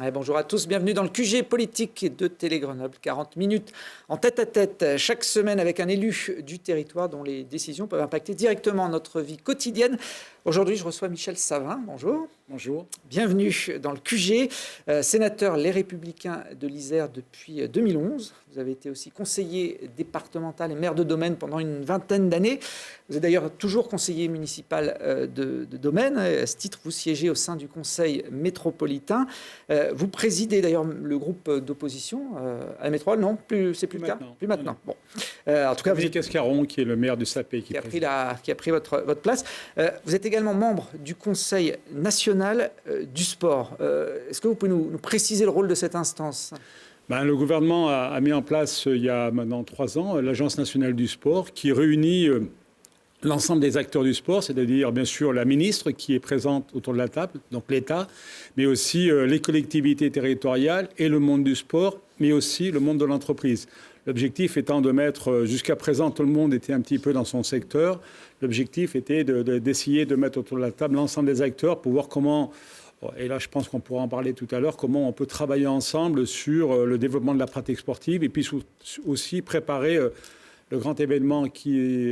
Ouais, bonjour à tous, bienvenue dans le QG politique de Télé Grenoble. 40 minutes en tête-à-tête chaque semaine avec un élu du territoire dont les décisions peuvent impacter directement notre vie quotidienne. Aujourd'hui, je reçois Michel Savin. Bonjour. Bonjour. Bienvenue dans le QG, sénateur Les Républicains de l'Isère depuis 2011. Vous avez été aussi conseiller départemental et maire de Domaine pendant une vingtaine d'années. Vous êtes d'ailleurs toujours conseiller municipal de Domaine. À ce titre, vous siégez au sein du conseil métropolitain. Vous présidez d'ailleurs le groupe d'opposition à la métropole. Non, c'est plus le cas. Plus maintenant. Bon. En tout cas, Dominique Escaron, qui est le maire du Sapé, qui a pris votre place. Vous êtes également membre du Conseil national du sport. Est-ce que vous pouvez nous préciser le rôle de cette instance ? Le gouvernement a mis en place, il y a maintenant 3 ans, l'Agence nationale du sport, qui réunit l'ensemble des acteurs du sport, c'est-à-dire bien sûr la ministre qui est présente autour de la table, donc l'État, mais aussi les collectivités territoriales et le monde du sport, mais aussi le monde de l'entreprise. L'objectif étant de mettre, jusqu'à présent, tout le monde était un petit peu dans son secteur. L'objectif était d'essayer de mettre autour de la table l'ensemble des acteurs pour voir comment, et là je pense qu'on pourra en parler tout à l'heure, comment on peut travailler ensemble sur le développement de la pratique sportive et puis aussi préparer le grand événement qui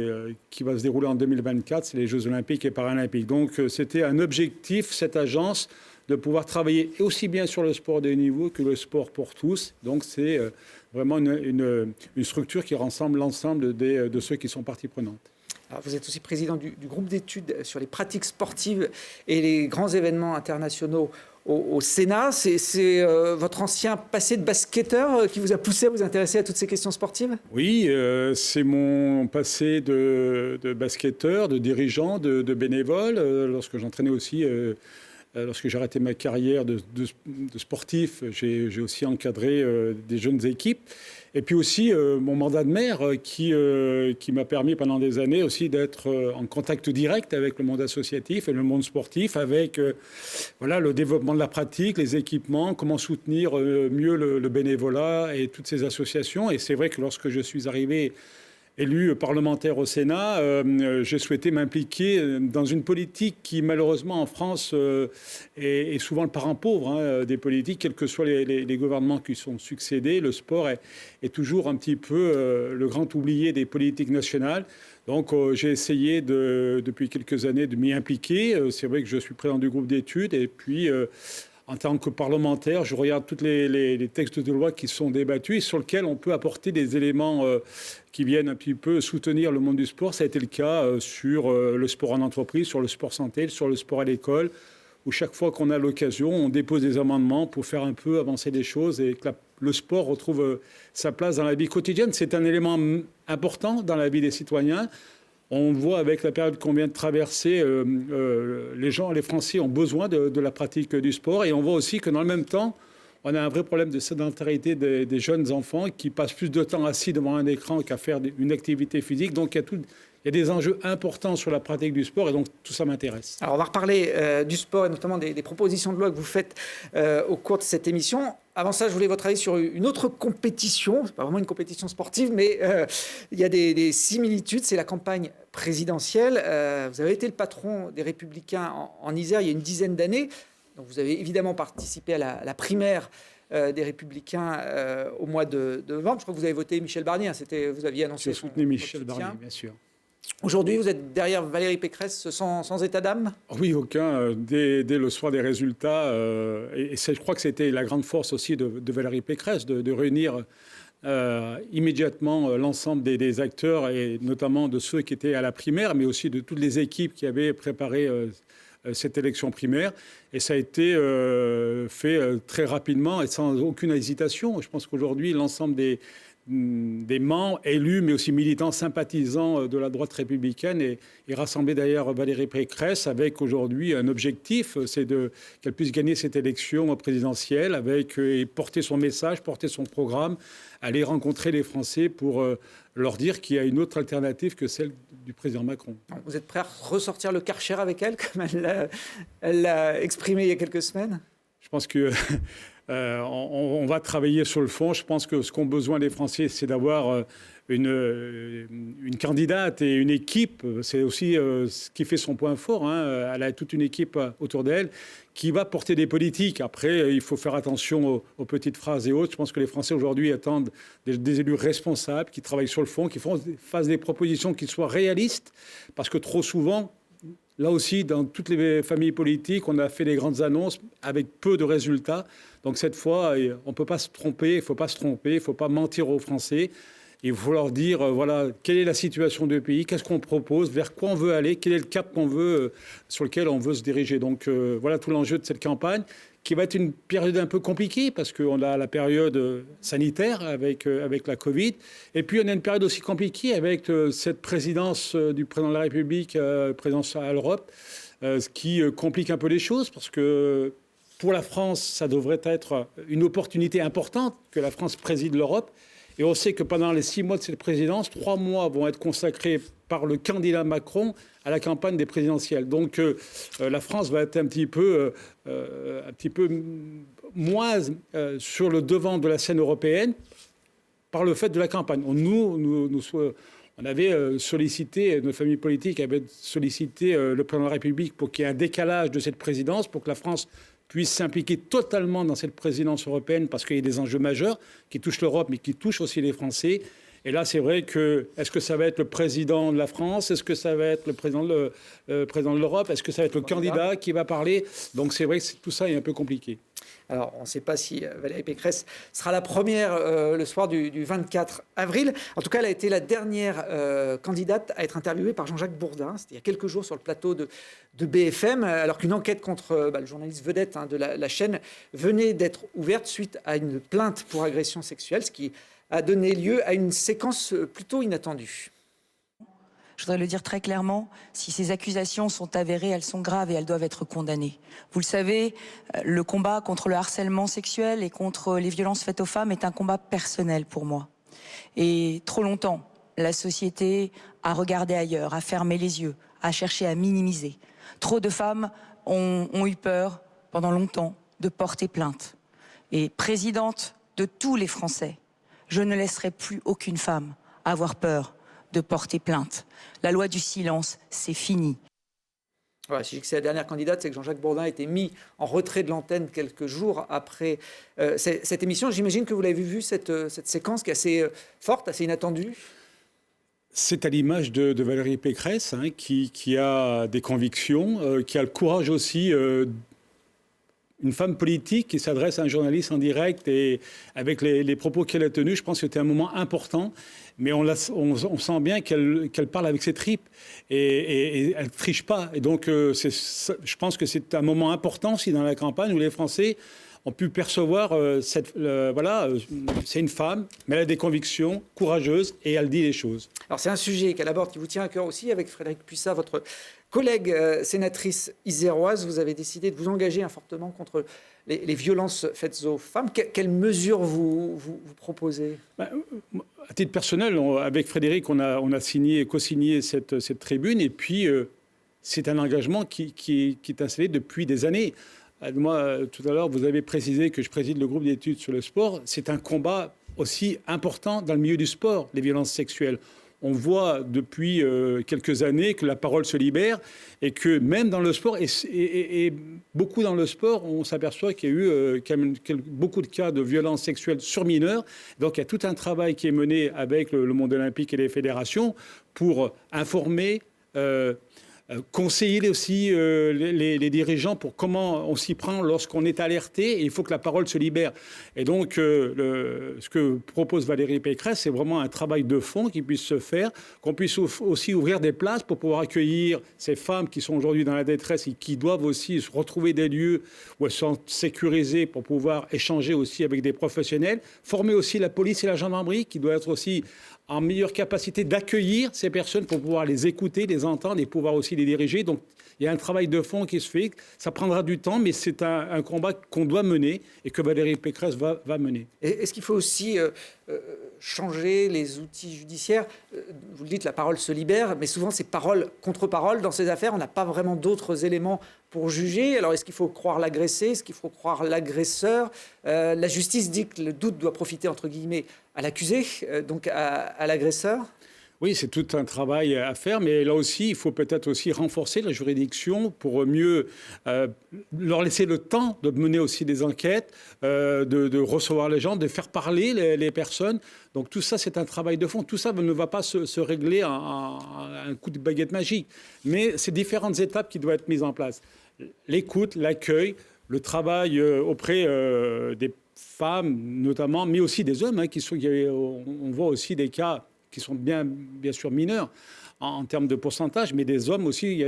va se dérouler en 2024, c'est les Jeux Olympiques et Paralympiques. Donc c'était un objectif, cette agence, de pouvoir travailler aussi bien sur le sport de haut niveau que le sport pour tous. Donc c'est vraiment une structure qui rassemble l'ensemble de ceux qui sont partie prenante. Alors vous êtes aussi président du groupe d'études sur les pratiques sportives et les grands événements internationaux au Sénat. C'est votre ancien passé de basketteur qui vous a poussé à vous intéresser à toutes ces questions sportives ? Oui, c'est mon passé de basketteur, de dirigeant, de bénévole, lorsque j'entraînais aussi... Lorsque j'ai arrêté ma carrière de sportif, j'ai aussi encadré des jeunes équipes. Et puis aussi mon mandat de maire qui m'a permis pendant des années aussi d'être en contact direct avec le monde associatif et le monde sportif, avec le développement de la pratique, les équipements, comment soutenir mieux le bénévolat et toutes ces associations. Et c'est vrai que lorsque je suis arrivé élu parlementaire au Sénat, j'ai souhaité m'impliquer dans une politique qui, malheureusement, en France, est souvent le parent pauvre des politiques, quels que soient les gouvernements qui sont succédés. Le sport est toujours un petit peu le grand oublié des politiques nationales. Donc, j'ai essayé depuis quelques années de m'y impliquer. C'est vrai que je suis président du groupe d'études et puis... En tant que parlementaire, je regarde tous les textes de loi qui sont débattus et sur lesquels on peut apporter des éléments qui viennent un petit peu soutenir le monde du sport. Ça a été le cas sur le sport en entreprise, sur le sport santé, sur le sport à l'école, où chaque fois qu'on a l'occasion, on dépose des amendements pour faire un peu avancer les choses et que le sport retrouve sa place dans la vie quotidienne. C'est un élément important dans la vie des citoyens. On voit avec la période qu'on vient de traverser, les Français ont besoin de la pratique du sport. Et on voit aussi que dans le même temps, on a un vrai problème de sédentarité des jeunes enfants qui passent plus de temps assis devant un écran qu'à faire une activité physique. Donc il y a des enjeux importants sur la pratique du sport et donc tout ça m'intéresse. Alors on va reparler du sport et notamment des propositions de loi que vous faites au cours de cette émission. Avant ça, je voulais votre avis sur une autre compétition. Ce n'est pas vraiment une compétition sportive, mais il y a des similitudes. C'est la campagne présidentielle. Vous avez été le patron des Républicains en Isère il y a une dizaine d'années. Donc vous avez évidemment participé à la primaire des Républicains au mois de novembre. Je crois que vous avez voté Michel Barnier. Vous aviez annoncé son soutenu Michel Barnier, bien sûr. Aujourd'hui, vous êtes derrière Valérie Pécresse sans état d'âme ? Oui, aucun. Dès le soir des résultats, je crois que c'était la grande force aussi de Valérie Pécresse, de réunir immédiatement l'ensemble des acteurs, et notamment de ceux qui étaient à la primaire, mais aussi de toutes les équipes qui avaient préparé cette élection primaire. Et ça a été fait très rapidement et sans aucune hésitation. Je pense qu'aujourd'hui, l'ensemble des membres élus, mais aussi militants sympathisants de la droite républicaine et rassemblés derrière Valérie Pécresse avec aujourd'hui un objectif, c'est qu'elle puisse gagner cette élection présidentielle et porter son message, porter son programme, aller rencontrer les Français pour leur dire qu'il y a une autre alternative que celle du président Macron. Vous êtes prêt à ressortir le Karcher avec elle, comme elle l'a exprimé il y a quelques semaines ? Je pense que... on va travailler sur le fond. Je pense que ce qu'ont besoin les Français, c'est d'avoir une candidate et une équipe. C'est aussi ce qui fait son point fort. Hein. Elle a toute une équipe autour d'elle qui va porter des politiques. Après, il faut faire attention aux petites phrases et autres. Je pense que les Français aujourd'hui attendent des élus responsables, qui travaillent sur le fond, qui fassent des propositions qui soient réalistes, parce que trop souvent, là aussi, dans toutes les familles politiques, on a fait des grandes annonces avec peu de résultats. Donc cette fois, on ne peut pas se tromper, il ne faut pas se tromper, il ne faut pas mentir aux Français. Il faut leur dire, voilà, quelle est la situation du pays, qu'est-ce qu'on propose, vers quoi on veut aller, quel est le cap qu'on veut, sur lequel on veut se diriger. Donc voilà tout l'enjeu de cette campagne, qui va être une période un peu compliquée, parce qu'on a la période sanitaire avec la Covid, et puis on a une période aussi compliquée avec cette présidence du président de la République, présidence à l'Europe, ce qui complique un peu les choses, parce que pour la France, ça devrait être une opportunité importante que la France préside l'Europe. Et on sait que pendant les 6 mois de cette présidence, 3 mois vont être consacrés par le candidat Macron à la campagne des présidentielles. Donc la France va être un petit peu moins sur le devant de la scène européenne par le fait de la campagne. On avait sollicité, notre famille politique avait sollicité le président de la République pour qu'il y ait un décalage de cette présidence, pour que la France puisse s'impliquer totalement dans cette présidence européenne, parce qu'il y a des enjeux majeurs qui touchent l'Europe, mais qui touchent aussi les Français. Et là, c'est vrai que, est-ce que ça va être le président de la France? Est-ce que ça va être le président de l'Europe? Est-ce que ça va être le candidat qui va parler? Donc c'est vrai que tout ça est un peu compliqué. Alors, on ne sait pas si Valérie Pécresse sera la première le soir du 24 avril. En tout cas, elle a été la dernière candidate à être interviewée par Jean-Jacques Bourdin. C'était il y a quelques jours sur le plateau de BFM, alors qu'une enquête contre le journaliste vedette de la chaîne venait d'être ouverte suite à une plainte pour agression sexuelle, ce qui a donné lieu à une séquence plutôt inattendue. Je voudrais le dire très clairement, si ces accusations sont avérées, elles sont graves et elles doivent être condamnées. Vous le savez, le combat contre le harcèlement sexuel et contre les violences faites aux femmes est un combat personnel pour moi. Et trop longtemps, la société a regardé ailleurs, a fermé les yeux, a cherché à minimiser. Trop de femmes ont eu peur, pendant longtemps, de porter plainte. Et présidente de tous les Français, je ne laisserai plus aucune femme avoir peur de porter plainte. La loi du silence, c'est fini. Voilà, si je dis que c'est la dernière candidate, c'est que Jean-Jacques Bourdin a été mis en retrait de l'antenne quelques jours après cette émission. J'imagine que vous l'avez vu, cette séquence qui est assez forte, assez inattendue. C'est à l'image de Valérie Pécresse, qui a des convictions, qui a le courage aussi, une femme politique qui s'adresse à un journaliste en direct, et avec les propos qu'elle a tenus, je pense que c'était un moment important. Mais on sent bien qu'elle parle avec ses tripes et elle ne triche pas. Et donc, je pense que c'est un moment important aussi dans la campagne où les Français ont pu percevoir c'est une femme, mais elle a des convictions courageuses et elle dit les choses. Alors, c'est un sujet qu'elle aborde qui vous tient à cœur aussi avec Frédérique Puissat, votre collègue sénatrice iséroise. Vous avez décidé de vous engager fortement contre les violences faites aux femmes. Quelles mesures vous proposez? À titre personnel, avec Frédéric, on a co-signé cette tribune, et puis c'est un engagement qui est installé depuis des années. Moi, tout à l'heure, vous avez précisé que je préside le groupe d'études sur le sport. C'est un combat aussi important dans le milieu du sport, les violences sexuelles. On voit depuis quelques années que la parole se libère, et que même dans le sport, et beaucoup dans le sport, on s'aperçoit qu'il y a eu beaucoup de cas de violences sexuelles sur mineurs. Donc il y a tout un travail qui est mené avec le monde olympique et les fédérations pour informer, conseiller aussi les dirigeants pour comment on s'y prend lorsqu'on est alerté, et il faut que la parole se libère. Et donc, ce que propose Valérie Pécresse, c'est vraiment un travail de fond qui puisse se faire, qu'on puisse aussi ouvrir des places pour pouvoir accueillir ces femmes qui sont aujourd'hui dans la détresse et qui doivent aussi retrouver des lieux où elles sont sécurisées pour pouvoir échanger aussi avec des professionnels, former aussi la police et la gendarmerie qui doit être aussi en meilleure capacité d'accueillir ces personnes pour pouvoir les écouter, les entendre et pouvoir aussi les diriger. Donc, il y a un travail de fond qui se fait. Ça prendra du temps, mais c'est un combat qu'on doit mener et que Valérie Pécresse va mener. Est-ce qu'il faut aussi changer les outils judiciaires? Vous le dites, la parole se libère, mais souvent c'est parole contre parole. Dans ces affaires, on n'a pas vraiment d'autres éléments pour juger. Alors, est-ce qu'il faut croire l'agressé? Est-ce qu'il faut croire l'agresseur? La justice dit que le doute doit profiter, entre guillemets, à l'accusé, donc à l'agresseur. Oui, c'est tout un travail à faire, mais là aussi, il faut peut-être aussi renforcer la juridiction pour mieux leur laisser le temps de mener aussi des enquêtes, de recevoir les gens, de faire parler les personnes. Donc tout ça, c'est un travail de fond. Tout ça ne va pas se régler à un coup de baguette magique, mais c'est différentes étapes qui doivent être mises en place. L'écoute, l'accueil, le travail auprès des femmes notamment, mais aussi des hommes. On voit aussi des cas qui sont bien sûr mineurs en termes de pourcentage, mais des hommes aussi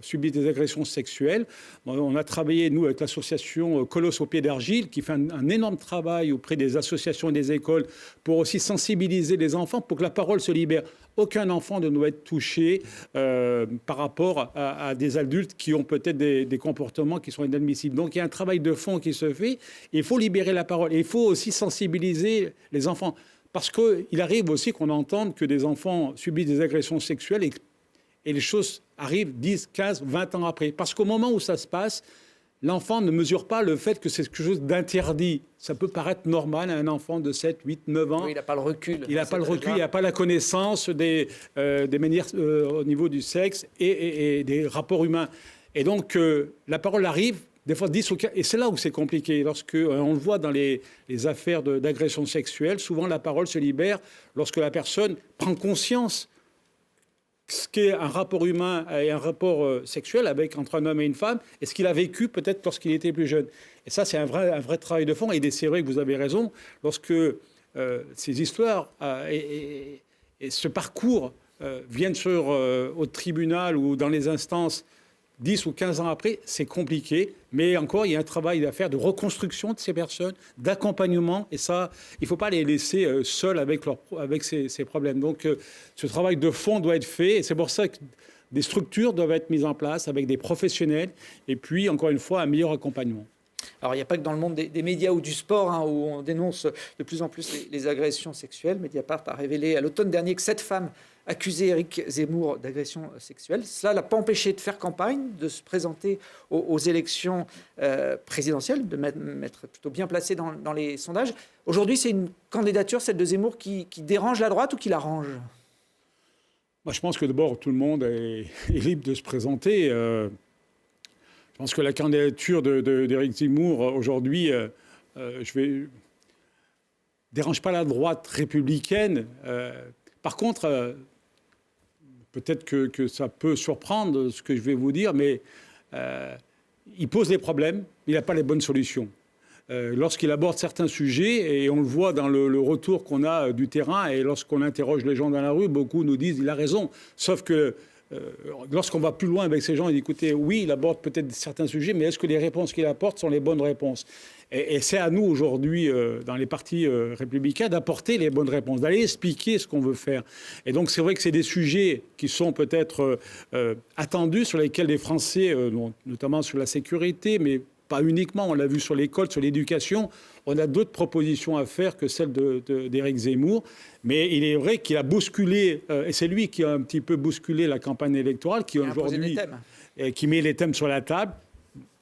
subissent des agressions sexuelles. On a travaillé, nous, avec l'association Colosse au pied d'argile, qui fait un énorme travail auprès des associations et des écoles pour aussi sensibiliser les enfants, pour que la parole se libère. Aucun enfant ne doit être touché par rapport à des adultes qui ont peut-être des comportements qui sont inadmissibles. Donc, il y a un travail de fond qui se fait. Il faut libérer la parole. Et il faut aussi sensibiliser les enfants. Parce qu'il arrive aussi qu'on entende que des enfants subissent des agressions sexuelles et les choses arrivent 10, 15, 20 ans après. Parce qu'au moment où ça se passe, l'enfant ne mesure pas le fait que c'est quelque chose d'interdit. Ça peut paraître normal à un enfant de 7, 8, 9 ans. Oui, il n'a pas le recul. Il n'a pas le recul, il n'a pas la connaissance des manières au niveau du sexe et des rapports humains. Et donc, la parole arrive. Des fois, 10 ou 15, et c'est là où c'est compliqué. Lorsque on le voit dans les affaires d'agression sexuelle, souvent la parole se libère lorsque la personne prend conscience ce qu'est un rapport humain et un rapport sexuel entre un homme et une femme, et ce qu'il a vécu peut-être lorsqu'il était plus jeune. Et ça, c'est un vrai travail de fond. Et c'est vrai que vous avez raison, lorsque ces histoires et ce parcours viennent au tribunal ou dans les instances 10 ou 15 ans après, c'est compliqué. Mais encore, il y a un travail à faire de reconstruction de ces personnes, d'accompagnement. Et ça, il ne faut pas les laisser seuls avec ces problèmes. Donc, ce travail de fond doit être fait. Et c'est pour ça que des structures doivent être mises en place avec des professionnels. Et puis, encore une fois, un meilleur accompagnement. Alors, il n'y a pas que dans le monde des médias ou du sport où on dénonce de plus en plus les agressions sexuelles. Mediapart a révélé à l'automne dernier que 7 femmes accusaient Éric Zemmour d'agression sexuelle. Cela ne l'a pas empêché de faire campagne, de se présenter aux élections présidentielles, de m'être plutôt bien placé dans les sondages. Aujourd'hui, c'est une candidature, celle de Zemmour, qui dérange la droite ou qui l'arrange? Moi, je pense que d'abord, tout le monde est libre de se présenter. Je pense que la candidature d'Éric Zemmour aujourd'hui, dérange pas la droite républicaine. Par contre, peut-être que ça peut surprendre ce que je vais vous dire, mais il pose des problèmes, il n'a pas les bonnes solutions. Lorsqu'il aborde certains sujets, et on le voit dans le retour qu'on a du terrain, et lorsqu'on interroge les gens dans la rue, beaucoup nous disent il a raison, sauf que lorsqu'on va plus loin avec ces gens, ils disent écoutez, oui, il aborde peut-être certains sujets, mais est-ce que les réponses qu'il apporte sont les bonnes réponses? Et c'est à nous aujourd'hui, dans les partis républicains, d'apporter les bonnes réponses, d'aller expliquer ce qu'on veut faire. Et donc c'est vrai que c'est des sujets qui sont peut-être attendus, sur lesquels les Français, notamment sur la sécurité, mais pas uniquement, on l'a vu sur l'école, sur l'éducation, on a d'autres propositions à faire que celles d'Éric Zemmour. Mais il est vrai qu'il a bousculé, et c'est lui qui a un petit peu bousculé la campagne électorale, qui aujourd'hui qui met les thèmes sur la table.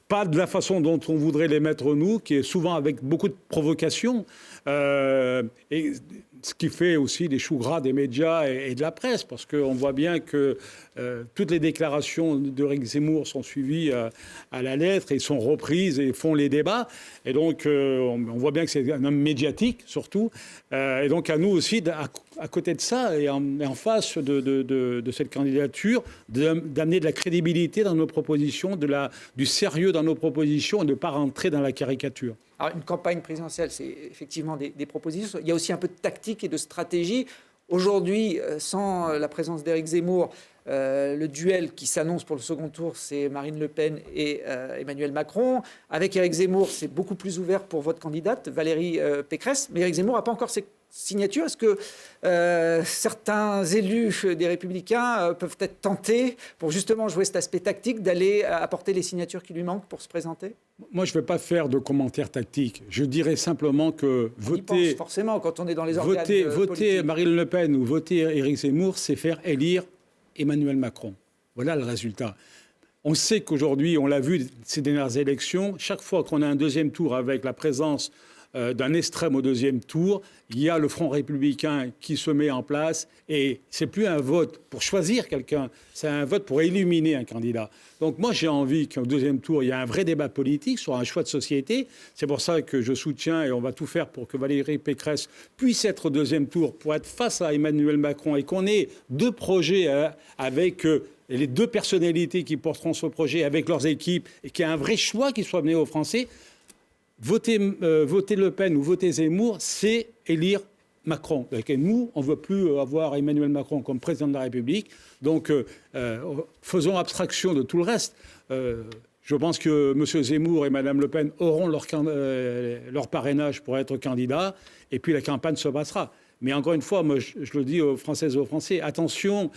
Pas de la façon dont on voudrait les mettre nous, qui est souvent avec beaucoup de provocation. Et ce qui fait aussi des choux gras des médias et de la presse, parce qu'on voit bien que toutes les déclarations d'Éric Zemmour sont suivies à la lettre et sont reprises et font les débats. Et donc, on voit bien que c'est un homme médiatique, surtout. Et donc, à nous aussi, à côté de ça, et en face de cette candidature, d'amener de la crédibilité dans nos propositions, du sérieux dans nos propositions et de ne pas rentrer dans la caricature. Alors, une campagne présidentielle, c'est effectivement des propositions. Il y a aussi un peu de tactique et de stratégie. Aujourd'hui, sans la présence d'Éric Zemmour, le duel qui s'annonce pour le second tour, c'est Marine Le Pen et Emmanuel Macron. Avec Éric Zemmour, c'est beaucoup plus ouvert pour votre candidate, Valérie Pécresse. Mais Éric Zemmour n'a pas encore ses signatures. Est-ce que certains élus des Républicains peuvent être tentés, pour justement jouer cet aspect tactique, d'aller apporter les signatures qui lui manquent pour se présenter? Moi, je ne vais pas faire de commentaires tactiques. Je dirais simplement que voter... forcément, quand on est dans les organes voter Marine Le Pen ou voter Éric Zemmour, c'est faire élire Emmanuel Macron. Voilà le résultat. On sait qu'aujourd'hui, on l'a vu ces dernières élections, chaque fois qu'on a un deuxième tour avec la présence d'un extrême au deuxième tour, il y a le Front républicain qui se met en place et c'est plus un vote pour choisir quelqu'un, c'est un vote pour éliminer un candidat. Donc moi j'ai envie qu'au deuxième tour, il y ait un vrai débat politique sur un choix de société. C'est pour ça que je soutiens et on va tout faire pour que Valérie Pécresse puisse être au deuxième tour pour être face à Emmanuel Macron et qu'on ait deux projets avec les deux personnalités qui porteront ce projet avec leurs équipes et qu'il y ait un vrai choix qui soit mené aux Français. Voter Le Pen ou voter Zemmour, c'est élire Macron. Et nous, on ne veut plus avoir Emmanuel Macron comme président de la République. Donc, faisons abstraction de tout le reste. Je pense que M. Zemmour et Mme Le Pen auront leur parrainage pour être candidats. Et puis, la campagne se passera. Mais encore une fois, moi, je le dis aux Françaises et aux Français, attention.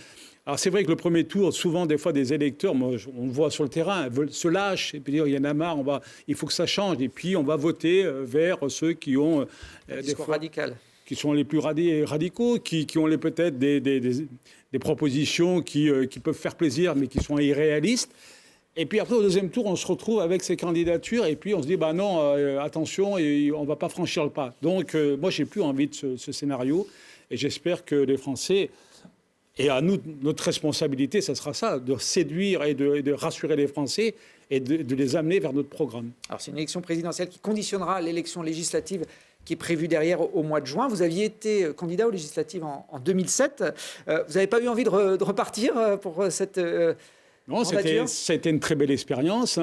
Alors c'est vrai que le premier tour, souvent des fois des électeurs, on le voit sur le terrain, se lâchent et puis dire il y en a marre, il faut que ça change et puis on va voter vers ceux qui ont des fois radical, qui sont les plus radicaux, qui ont peut-être des propositions qui peuvent faire plaisir mais qui sont irréalistes. Et puis après au deuxième tour, on se retrouve avec ces candidatures et puis on se dit bah non, attention, on va pas franchir le pas. Donc moi j'ai plus envie de ce scénario et j'espère que les Français. Et à nous, notre responsabilité, ce sera ça, de séduire et de rassurer les Français et de les amener vers notre programme. Alors c'est une élection présidentielle qui conditionnera l'élection législative qui est prévue derrière au mois de juin. Vous aviez été candidat aux législatives en 2007. Vous n'avez pas eu envie de repartir pour cette non, c'était une très belle expérience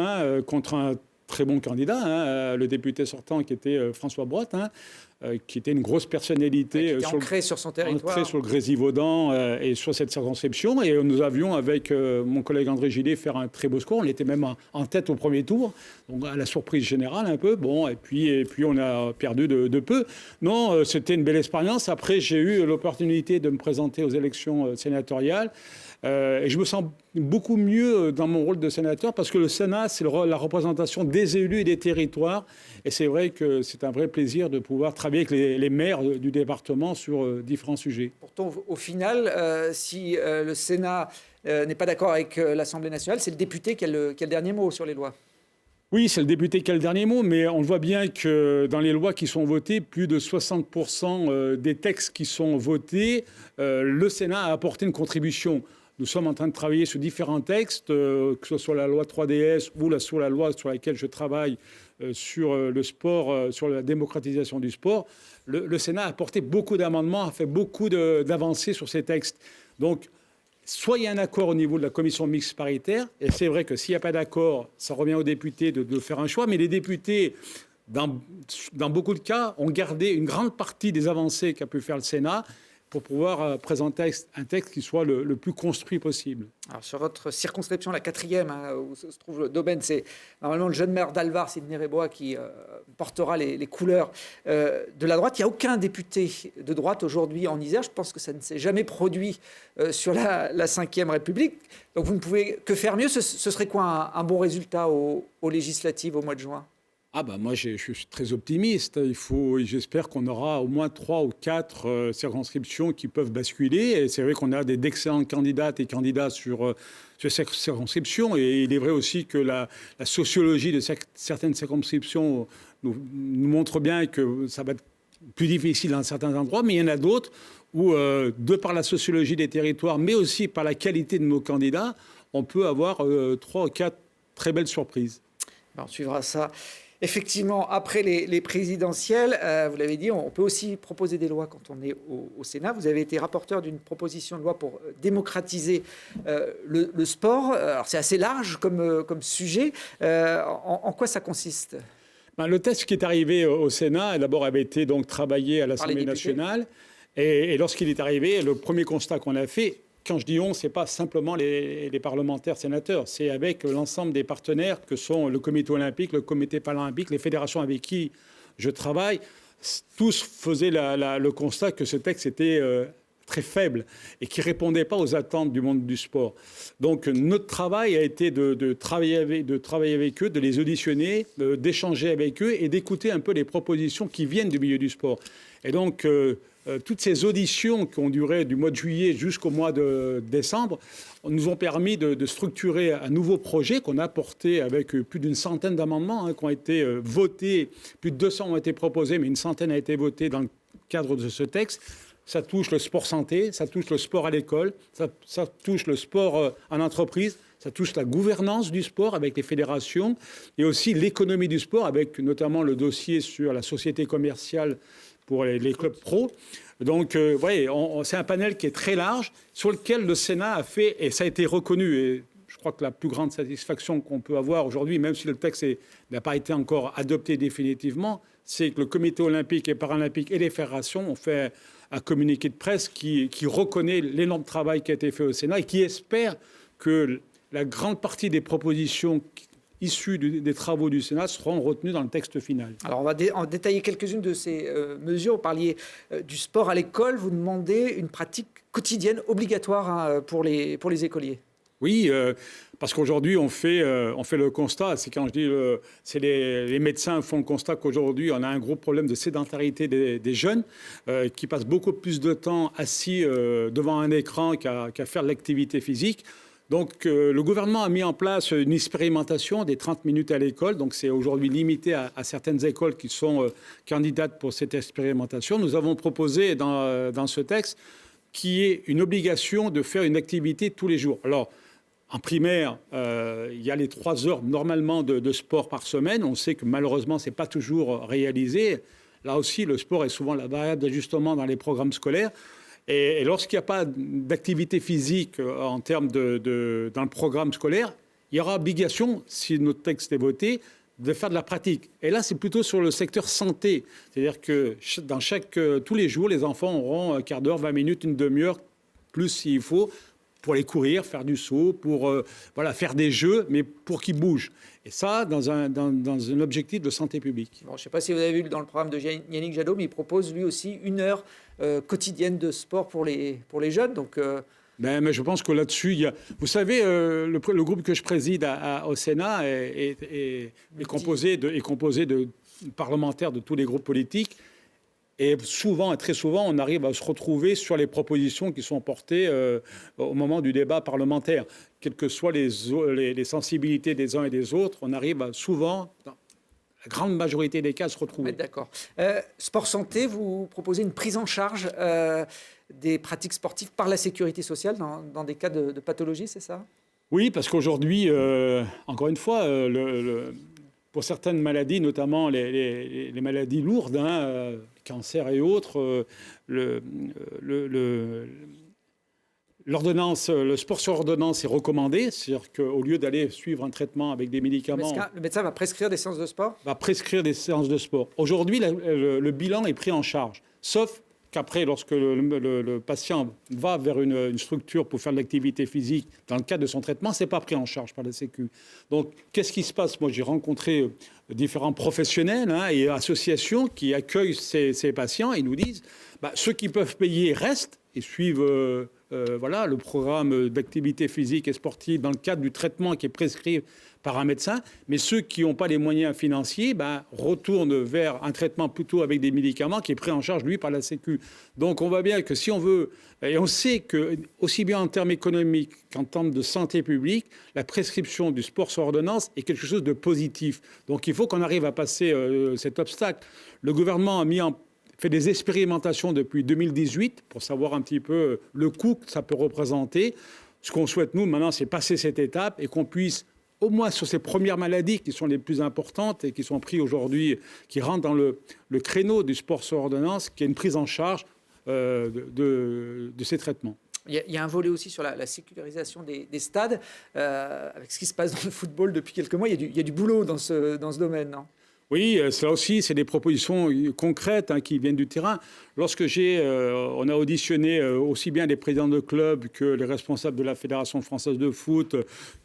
contre un très bon candidat, le député sortant qui était François Brotte, qui était une grosse personnalité ancré sur son territoire, ancré sur le Grésivaudan et sur cette circonscription. Et nous avions, avec mon collègue André Gillet, faire un très beau score. On était même en tête au premier tour, donc à la surprise générale un peu. Bon, et puis on a perdu de peu. Non, c'était une belle expérience. Après, j'ai eu l'opportunité de me présenter aux élections sénatoriales. Et je me sens beaucoup mieux dans mon rôle de sénateur parce que le Sénat, c'est la représentation des élus et des territoires. Et c'est vrai que c'est un vrai plaisir de pouvoir travailler avec les maires du département sur différents sujets. Pourtant, au final, si le Sénat n'est pas d'accord avec l'Assemblée nationale, c'est le député qui a le dernier mot sur les lois. Oui, c'est le député qui a le dernier mot, mais on voit bien que dans les lois qui sont votées, plus de 60% des textes qui sont votés, le Sénat a apporté une contribution. Nous sommes en train de travailler sur différents textes, que ce soit la loi 3DS ou sur la loi sur laquelle je travaille sur le sport, sur la démocratisation du sport. Le Sénat a apporté beaucoup d'amendements, a fait beaucoup d'avancées sur ces textes. Donc, soit il y a un accord au niveau de la commission mixte paritaire, et c'est vrai que s'il n'y a pas d'accord, ça revient aux députés de faire un choix, mais les députés, dans beaucoup de cas, ont gardé une grande partie des avancées qu'a pu faire le Sénat pour pouvoir présenter un texte qui soit le plus construit possible. Alors sur votre circonscription, la 4e, où se trouve le domaine, c'est normalement le jeune maire d'Alvar, Sidney Rébois, qui portera les couleurs de la droite. Il n'y a aucun député de droite aujourd'hui en Isère. Je pense que ça ne s'est jamais produit sur la 5e République. Donc vous ne pouvez que faire mieux. Ce serait quoi un bon résultat aux législatives au mois de juin ? Ah bah moi je suis très optimiste. J'espère qu'on aura au moins 3 ou 4 circonscriptions qui peuvent basculer. Et c'est vrai qu'on a d'excellentes candidates et candidats sur ces circonscriptions. Et il est vrai aussi que la sociologie de certaines circonscriptions nous montre bien que ça va être plus difficile dans certains endroits. Mais il y en a d'autres où, de par la sociologie des territoires, mais aussi par la qualité de nos candidats, on peut avoir 3 ou 4 très belles surprises. On suivra ça. Effectivement, après les présidentielles, vous l'avez dit, on peut aussi proposer des lois quand on est au Sénat. Vous avez été rapporteur d'une proposition de loi pour démocratiser le sport. Alors c'est assez large comme sujet. En quoi ça consiste ? Le texte qui est arrivé au Sénat, d'abord avait été donc travaillé à l'Assemblée nationale. Et lorsqu'il est arrivé, le premier constat qu'on a fait, quand je dis on, ce n'est pas simplement les parlementaires sénateurs, c'est avec l'ensemble des partenaires que sont le comité olympique, le comité paralympique, les fédérations avec qui je travaille. Tous faisaient le constat que ce texte était très faible et qui ne répondait pas aux attentes du monde du sport. Donc notre travail a été de travailler avec eux, de les auditionner, d'échanger avec eux et d'écouter un peu les propositions qui viennent du milieu du sport. Et donc toutes ces auditions qui ont duré du mois de juillet jusqu'au mois de décembre nous ont permis de structurer un nouveau projet qu'on a porté avec plus d'une centaine d'amendements qui ont été votés. Plus de 200 ont été proposés, mais une centaine a été votée dans le cadre de ce texte. Ça touche le sport santé, ça touche le sport à l'école, ça touche le sport en entreprise, ça touche la gouvernance du sport avec les fédérations et aussi l'économie du sport avec notamment le dossier sur la société commerciale pour les clubs pro. Donc, voyez, c'est un panel qui est très large sur lequel le Sénat a fait, et ça a été reconnu, et je crois que la plus grande satisfaction qu'on peut avoir aujourd'hui, même si le texte n'a pas été encore adopté définitivement, c'est que le comité olympique et paralympique et les fédérations ont fait un communiqué de presse qui reconnaît l'énorme travail qui a été fait au Sénat et qui espère que la grande partie des propositions issues des travaux du Sénat seront retenues dans le texte final. Alors, on va en détailler quelques-unes de ces mesures. Vous parliez du sport à l'école. Vous demandez une pratique quotidienne obligatoire pour les écoliers. Oui, parce qu'aujourd'hui, on fait le constat, c'est quand je dis, c'est les médecins font le constat qu'aujourd'hui, on a un gros problème de sédentarité des jeunes qui passent beaucoup plus de temps assis devant un écran qu'à faire de l'activité physique. Donc, le gouvernement a mis en place une expérimentation des 30 minutes à l'école. Donc, c'est aujourd'hui limité à certaines écoles qui sont candidates pour cette expérimentation. Nous avons proposé dans ce texte qu'il y ait une obligation de faire une activité tous les jours. Alors, en primaire, il y a les 3 heures normalement de sport par semaine. On sait que malheureusement, ce n'est pas toujours réalisé. Là aussi, le sport est souvent la variable d'ajustement dans les programmes scolaires. Et lorsqu'il n'y a pas d'activité physique en termes dans le programme scolaire, il y aura obligation, si notre texte est voté, de faire de la pratique. Et là, c'est plutôt sur le secteur santé. C'est-à-dire que tous les jours, les enfants auront un quart d'heure, 20 minutes, une demi-heure, plus s'il faut, pour aller courir, faire du saut, pour faire des jeux, mais pour qu'ils bougent. Et ça, dans un objectif de santé publique. Bon, je ne sais pas si vous avez vu dans le programme de Yannick Jadot, mais il propose lui aussi 1 heure quotidienne de sport pour les jeunes. Donc, mais je pense que là-dessus, vous savez, le groupe que je préside au Sénat est composé de parlementaires de tous les groupes politiques. Et souvent, et très souvent, on arrive à se retrouver sur les propositions qui sont portées au moment du débat parlementaire. Quelles que soient les sensibilités des uns et des autres, on arrive souvent, dans la grande majorité des cas, à se retrouver. Ouais, d'accord. Sport santé, vous proposez une prise en charge des pratiques sportives par la sécurité sociale dans des cas de pathologie, c'est ça? Oui, parce qu'aujourd'hui, encore une fois, pour certaines maladies, notamment les maladies lourdes, cancer et autres, l'ordonnance, le sport sur ordonnance est recommandé. C'est-à-dire qu'au lieu d'aller suivre un traitement avec des médicaments... Le médecin va prescrire des séances de sport? Va prescrire des séances de sport. Aujourd'hui, le bilan est pris en charge, sauf qu'après, lorsque le patient va vers une structure pour faire de l'activité physique, dans le cadre de son traitement, ce n'est pas pris en charge par la Sécu. Donc, qu'est-ce qui se passe? Moi, j'ai rencontré différents professionnels et associations qui accueillent ces patients et ils nous disent ceux qui peuvent payer restent et suivent le programme d'activité physique et sportive dans le cadre du traitement qui est prescrit par un médecin, mais ceux qui n'ont pas les moyens financiers retournent vers un traitement plutôt avec des médicaments qui est pris en charge, lui, par la Sécu. Donc on voit bien que si on veut, et on sait que aussi bien en termes économiques qu'en termes de santé publique, la prescription du sport sur ordonnance est quelque chose de positif. Donc il faut qu'on arrive à passer cet obstacle. Le gouvernement a fait des expérimentations depuis 2018 pour savoir un petit peu le coût que ça peut représenter. Ce qu'on souhaite, nous, maintenant, c'est passer cette étape et qu'on puisse, au moins sur ces premières maladies qui sont les plus importantes et qui sont prises aujourd'hui, qui rentrent dans le créneau du sport sur ordonnance, qu'il y ait une prise en charge de ces traitements. Il y a un volet aussi sur la sécularisation des stades. Avec ce qui se passe dans le football depuis quelques mois, il y a du boulot dans ce domaine, non? Oui, cela aussi, c'est des propositions concrètes qui viennent du terrain. Lorsque on a auditionné aussi bien les présidents de clubs que les responsables de la Fédération française de foot,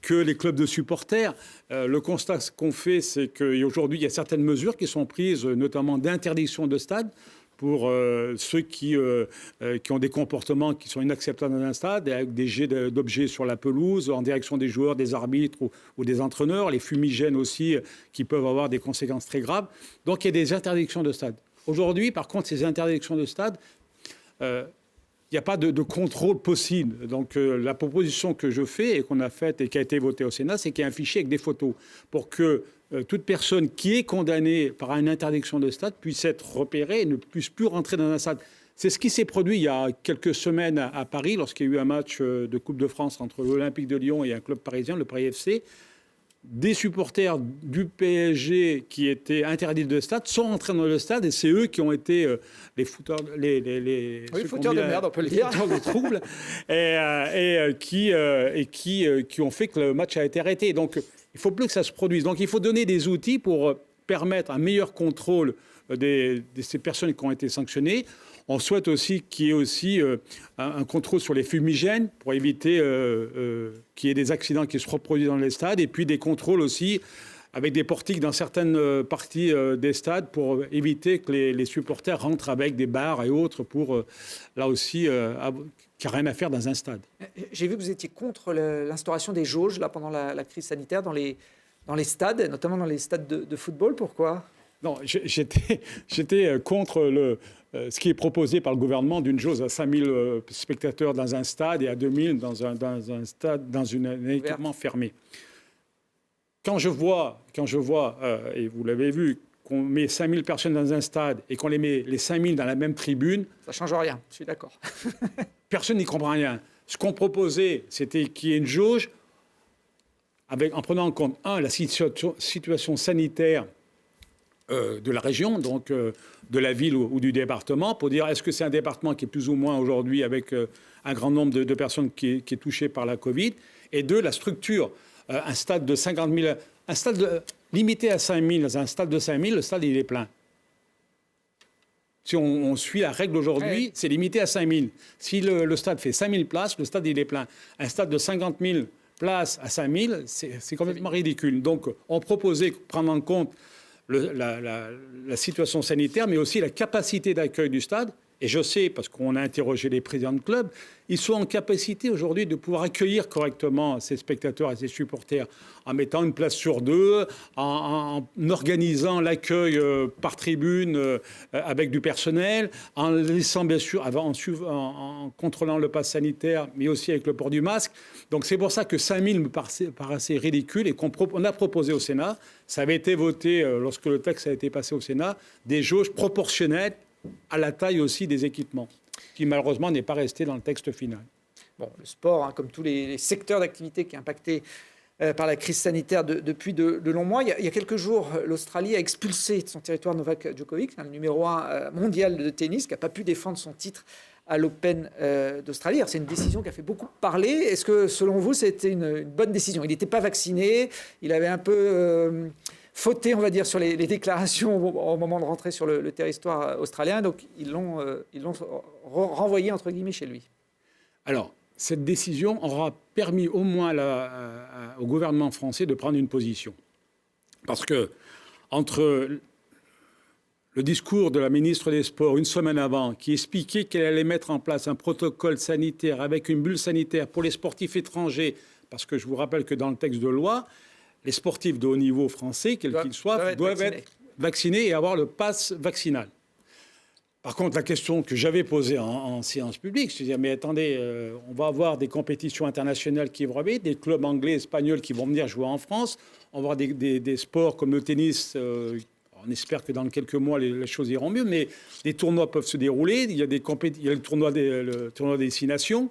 que les clubs de supporters, le constat qu'on fait, c'est qu'aujourd'hui, il y a certaines mesures qui sont prises, notamment d'interdiction de stade, pour ceux qui ont des comportements qui sont inacceptables dans un stade, avec des jets d'objets sur la pelouse, en direction des joueurs, des arbitres ou des entraîneurs, les fumigènes aussi, qui peuvent avoir des conséquences très graves. Donc il y a des interdictions de stade. Aujourd'hui, par contre, ces interdictions de stade, il n'y a pas de contrôle possible. Donc la proposition que je fais et qu'on a faite et qui a été votée au Sénat, c'est qu'il y ait un fichier avec des photos pour que toute personne qui est condamnée par une interdiction de stade puisse être repérée et ne puisse plus rentrer dans un stade. C'est ce qui s'est produit il y a quelques semaines à Paris, lorsqu'il y a eu un match de Coupe de France entre l'Olympique de Lyon et un club parisien, le Paris FC. Des supporters du PSG qui étaient interdits de stade sont rentrés dans le stade et c'est eux qui ont été les fouteurs, les fouteurs de merde, on peut le dire, fouteurs de troubles qui ont fait que le match a été arrêté. Donc il faut plus que ça se produise. Donc il faut donner des outils pour permettre un meilleur contrôle de ces personnes qui ont été sanctionnées. On souhaite aussi qu'il y ait aussi un contrôle sur les fumigènes pour éviter qu'il y ait des accidents qui se reproduisent dans les stades et puis des contrôles aussi avec des portiques dans certaines parties des stades pour éviter que les supporters rentrent avec des bars et autres pour, là aussi, qu'il n'y a rien à faire dans un stade. J'ai vu que vous étiez contre l'instauration des jauges là, pendant la crise sanitaire dans les stades, notamment dans les stades de football. Pourquoi ? Non, j'étais contre ce qui est proposé par le gouvernement d'une jauge à 5000 spectateurs dans un stade et à 2000 dans un stade, dans un équipement fermé. Quand je vois et vous l'avez vu, qu'on met 5000 personnes dans un stade et qu'on les met les 5000 dans la même tribune... Ça ne change rien, je suis d'accord. Personne n'y comprend rien. Ce qu'on proposait, c'était qu'il y ait une jauge en prenant en compte, la situation sanitaire de la région, donc de la ville ou du département, pour dire est-ce que c'est un département qui est plus ou moins aujourd'hui avec un grand nombre de personnes qui est touché par la Covid, et deux, la structure. Un stade de 50 000, un stade limité à 5 000, dans un stade de 5 000, le stade il est plein. Si on suit la règle aujourd'hui, c'est limité à 5 000. Si le stade fait 5 000 places, le stade il est plein. Un stade de 50 000 places à 5 000, c'est complètement ridicule. Donc on proposait de prendre en compte la situation sanitaire, mais aussi la capacité d'accueil du stade. Et je sais, parce qu'on a interrogé les présidents de clubs, ils sont en capacité aujourd'hui de pouvoir accueillir correctement ces spectateurs et ces supporters en mettant une place sur deux, en organisant l'accueil par tribune avec du personnel, en laissant bien sûr, en contrôlant le pass sanitaire, mais aussi avec le port du masque. Donc c'est pour ça que 5000 me paraissait ridicule et qu'on a proposé au Sénat, ça avait été voté lorsque le texte a été passé au Sénat, des jauges proportionnelles à la taille aussi des équipements, qui malheureusement n'est pas resté dans le texte final. Bon, le sport, comme tous les secteurs d'activité qui sont impactés par la crise sanitaire depuis de longs mois. Il y a quelques jours, l'Australie a expulsé de son territoire Novak Djokovic, le numéro 1 mondial de tennis, qui n'a pas pu défendre son titre à l'Open d'Australie. C'est une décision qui a fait beaucoup parler. Est-ce que, selon vous, c'était une bonne décision ? Il n'était pas vacciné, il avait un peu... fauté, on va dire, sur les déclarations au moment de rentrer sur le territoire australien. Donc, ils l'ont renvoyé, entre guillemets, chez lui. Alors, cette décision aura permis au moins au gouvernement français de prendre une position. Parce que, entre le discours de la ministre des Sports une semaine avant, qui expliquait qu'elle allait mettre en place un protocole sanitaire avec une bulle sanitaire pour les sportifs étrangers, parce que je vous rappelle que dans le texte de loi, les sportifs de haut niveau français, quels qu'ils soient, doivent être vaccinés et avoir le pass vaccinal. Par contre, la question que j'avais posée en séance publique, je me disais, mais attendez, on va avoir des compétitions internationales qui vont arriver, des clubs anglais, espagnols qui vont venir jouer en France, on va avoir des sports comme le tennis, on espère que dans quelques mois, les choses iront mieux, mais des tournois peuvent se dérouler, il y a le tournoi des 6 nations.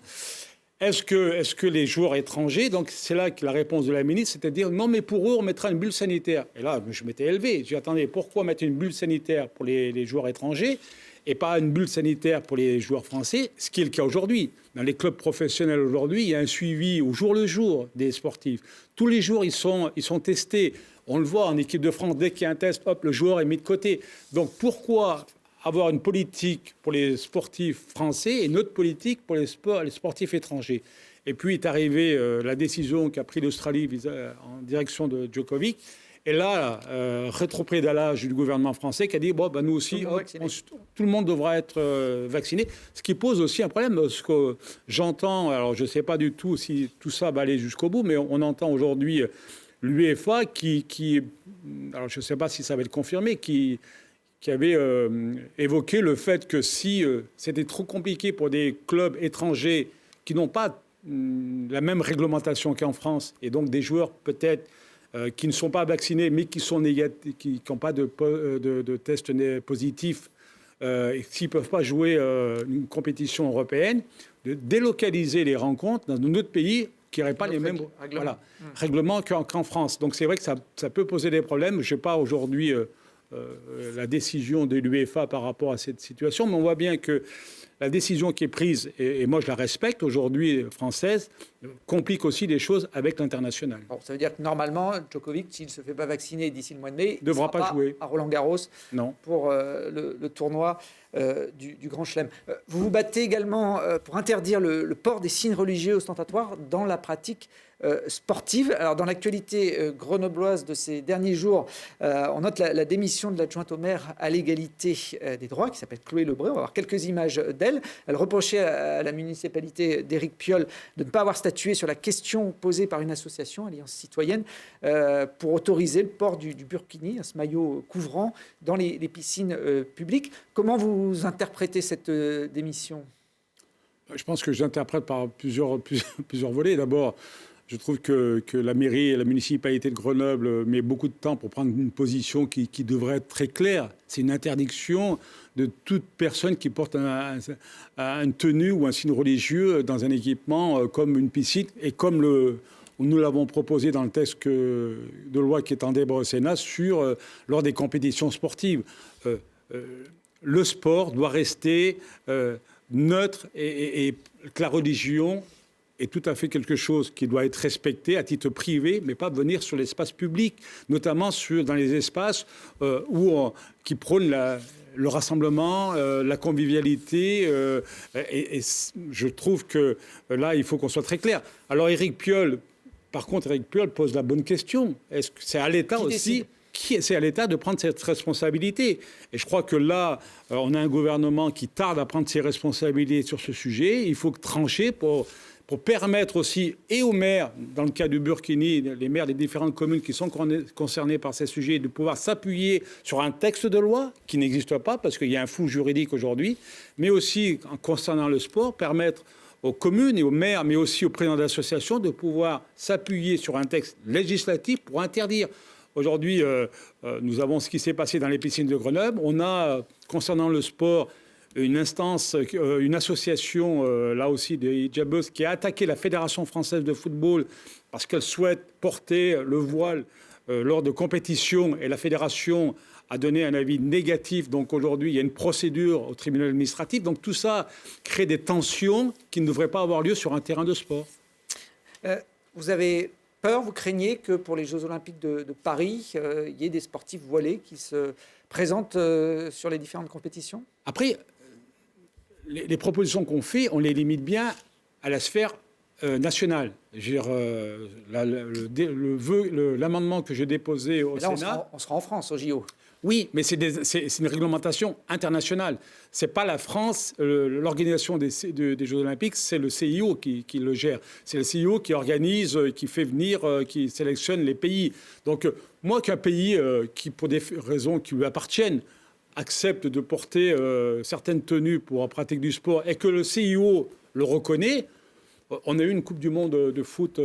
Est-ce que les joueurs étrangers, donc c'est là que la réponse de la ministre, c'est-à-dire non, mais pour eux, on mettra une bulle sanitaire. Et là, je m'étais élevé. J'ai dit, attendez, pourquoi mettre une bulle sanitaire pour les joueurs étrangers et pas une bulle sanitaire pour les joueurs français, ce qui est le cas aujourd'hui. Dans les clubs professionnels aujourd'hui, il y a un suivi au jour le jour des sportifs. Tous les jours, ils sont testés. On le voit en équipe de France, dès qu'il y a un test, hop, le joueur est mis de côté. Donc pourquoi avoir une politique pour les sportifs français et une autre politique pour les sportifs étrangers? Et puis est arrivée la décision qu'a prise l'Australie en direction de Djokovic. Et là, rétropédalage du gouvernement français qui a dit, bon, ben, nous aussi, tout le monde devra être vacciné. Ce qui pose aussi un problème, parce que j'entends, alors je ne sais pas du tout si tout ça va aller jusqu'au bout, mais on entend aujourd'hui l'UEFA qui alors je ne sais pas si ça va être confirmé, qui qui avait évoqué le fait que si c'était trop compliqué pour des clubs étrangers qui n'ont pas la même réglementation qu'en France, et donc des joueurs peut-être qui ne sont pas vaccinés, mais qui sont négatifs, qui n'ont pas de test positif, et qui ne peuvent pas jouer une compétition européenne, de délocaliser les rencontres dans un autre pays qui n'aurait pas les mêmes règlements qu'en France. Donc c'est vrai que ça peut poser des problèmes. Je n'ai pas aujourd'hui la décision de l'UEFA par rapport à cette situation, mais on voit bien que la décision qui est prise, et moi je la respecte aujourd'hui, française, complique aussi les choses avec l'international. Bon, ça veut dire que normalement, Djokovic, s'il ne se fait pas vacciner d'ici le mois de mai, il ne devra pas jouer à Roland-Garros non. Pour le tournoi du Grand Chelem. Vous vous battez également pour interdire le port des signes religieux ostentatoires dans la pratique sportive. Alors, dans l'actualité grenobloise de ces derniers jours, on note la démission de l'adjointe au maire à l'égalité des droits, qui s'appelle Chloé Lebré. On va voir quelques images d'elle. Elle reprochait à la municipalité d'Éric Piolle de ne pas avoir statué sur la question posée par une association, Alliance citoyenne, pour autoriser le port du burkini, ce maillot couvrant, dans les piscines publiques. Comment vous interprétez cette démission ? Je pense que j'interprète par plusieurs volets. D'abord, je trouve que la mairie et la municipalité de Grenoble met beaucoup de temps pour prendre une position qui devrait être très claire. C'est une interdiction de toute personne qui porte une tenue ou un signe religieux dans un équipement comme une piscine et comme nous l'avons proposé dans le texte de loi qui est en débat au Sénat lors des compétitions sportives. Le sport doit rester neutre et que la religion est tout à fait quelque chose qui doit être respecté à titre privé, mais pas venir sur l'espace public, notamment dans les espaces qui prônent le rassemblement, la convivialité. Et je trouve que là, il faut qu'on soit très clair. Alors, Éric Piolle pose la bonne question. Est-ce que c'est à l'État aussi c'est à l'État de prendre cette responsabilité. Et je crois que là, on a un gouvernement qui tarde à prendre ses responsabilités sur ce sujet. Il faut trancher pour permettre aussi, et aux maires, dans le cas du Burkini, les maires des différentes communes qui sont concernées par ces sujets, de pouvoir s'appuyer sur un texte de loi qui n'existe pas, parce qu'il y a un flou juridique aujourd'hui, mais aussi, concernant le sport, permettre aux communes et aux maires, mais aussi aux présidents d'associations, de pouvoir s'appuyer sur un texte législatif pour interdire. Aujourd'hui, nous avons ce qui s'est passé dans les piscines de Grenoble. On a, concernant le sport, une association, là aussi, des hijabeuses, qui a attaqué la Fédération française de football parce qu'elle souhaite porter le voile lors de compétitions. Et la fédération a donné un avis négatif. Donc aujourd'hui, il y a une procédure au tribunal administratif. Donc tout ça crée des tensions qui ne devraient pas avoir lieu sur un terrain de sport. Vous avez peur, vous craignez que pour les Jeux Olympiques de Paris, il y ait des sportifs voilés qui se présentent sur les différentes compétitions ? Après, les propositions qu'on fait, on les limite bien à la sphère nationale. L'amendement que j'ai déposé au Sénat... On sera en France, au JO. Oui, mais c'est une réglementation internationale. Ce n'est pas la France, l'organisation des Jeux Olympiques, c'est le CIO qui le gère. C'est le CIO qui organise, qui fait venir, qui sélectionne les pays. Donc, moi, qu'un pays qui, pour des raisons qui lui appartiennent, accepte de porter certaines tenues pour la pratique du sport et que le CIO le reconnaît, on a eu une Coupe du Monde de foot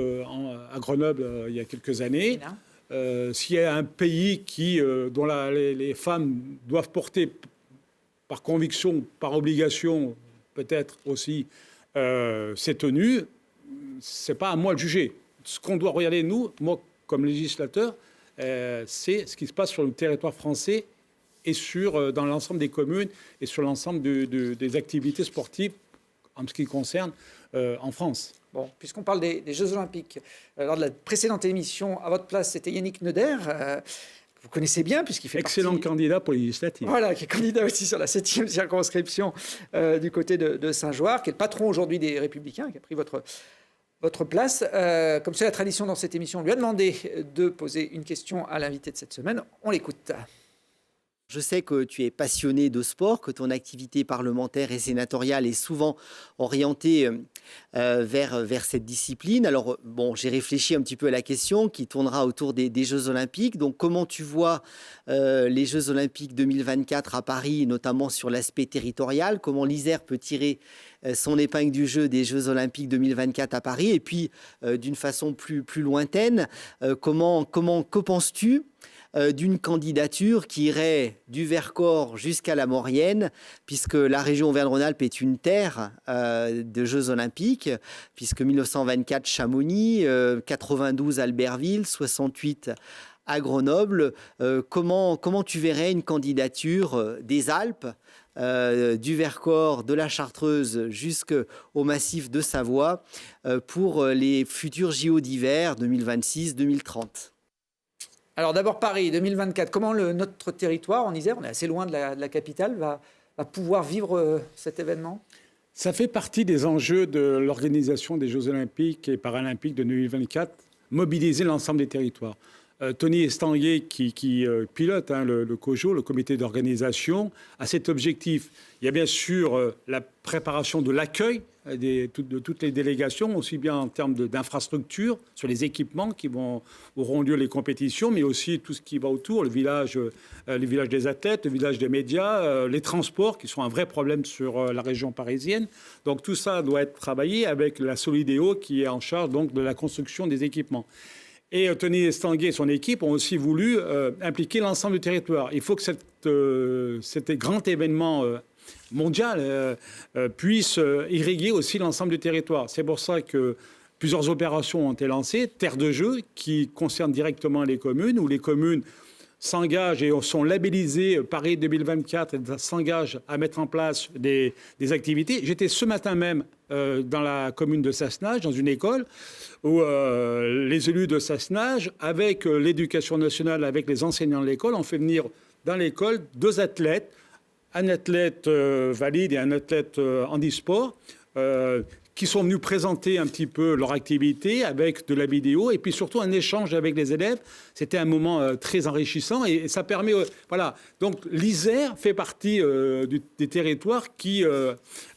à Grenoble il y a quelques années. S'il y a un pays dont les femmes doivent porter par conviction, par obligation, peut-être aussi ces tenues, c'est pas à moi de juger. Ce qu'on doit regarder, nous, moi, comme législateur, c'est ce qui se passe sur le territoire français et dans l'ensemble des communes et sur l'ensemble des activités sportives en ce qui concerne en France. Bon, puisqu'on parle des Jeux Olympiques, lors de la précédente émission, à votre place, c'était Yannick Neuder, que vous connaissez bien, puisqu'il fait excellent candidat pour les législatives. Voilà, qui est candidat aussi sur la 7e circonscription du côté de Saint-Joire, qui est le patron aujourd'hui des Républicains, qui a pris votre place. Comme c'est la tradition dans cette émission, on lui a demandé de poser une question à l'invité de cette semaine. On l'écoute. Je sais que tu es passionné de sport, que ton activité parlementaire et sénatoriale est souvent orientée vers cette discipline. Alors, bon, j'ai réfléchi un petit peu à la question qui tournera autour des Jeux Olympiques. Donc, comment tu vois les Jeux Olympiques 2024 à Paris, notamment sur l'aspect territorial? Comment l'Isère peut tirer son épingle du jeu des Jeux Olympiques 2024 à Paris? Et puis, d'une façon plus lointaine, que penses-tu d'une candidature qui irait du Vercors jusqu'à la Maurienne, puisque la région Auvergne-Rhône-Alpes est une terre de Jeux Olympiques, puisque 1924 Chamonix, 92 Albertville, 68 à Grenoble. Comment tu verrais une candidature des Alpes, du Vercors, de la Chartreuse jusqu'au massif de Savoie pour les futurs JO d'hiver 2026-2030? Alors d'abord Paris 2024, comment notre territoire en Isère, on est assez loin de la capitale, va pouvoir vivre cet événement? Ça fait partie des enjeux de l'organisation des Jeux Olympiques et Paralympiques de 2024, mobiliser l'ensemble des territoires. Tony Estanguet, qui pilote le COJO, le comité d'organisation, a cet objectif. Il y a bien sûr la préparation de l'accueil de toutes les délégations, aussi bien en termes d'infrastructures, sur les équipements qui auront lieu les compétitions, mais aussi tout ce qui va autour, le village des athlètes, le village des médias, les transports, qui sont un vrai problème sur la région parisienne. Donc tout ça doit être travaillé avec la Solidéo, qui est en charge donc de la construction des équipements. Et Tony Estanguet et son équipe ont aussi voulu impliquer l'ensemble du territoire. Il faut que cet grand événement mondial puisse irriguer aussi l'ensemble du territoire. C'est pour ça que plusieurs opérations ont été lancées, Terre de jeu, qui concernent directement les communes, où les communes s'engagent et sont labellisées Paris 2024 et s'engagent à mettre en place des activités. J'étais ce matin même dans la commune de Sassenage, dans une école, où les élus de Sassenage, avec l'éducation nationale, avec les enseignants de l'école, ont fait venir dans l'école 2 athlètes, un athlète valide et un athlète handisport, qui sont venus présenter un petit peu leur activité avec de la vidéo et puis surtout un échange avec les élèves. C'était un moment très enrichissant et ça permet... voilà. Donc l'Isère fait partie des territoires qui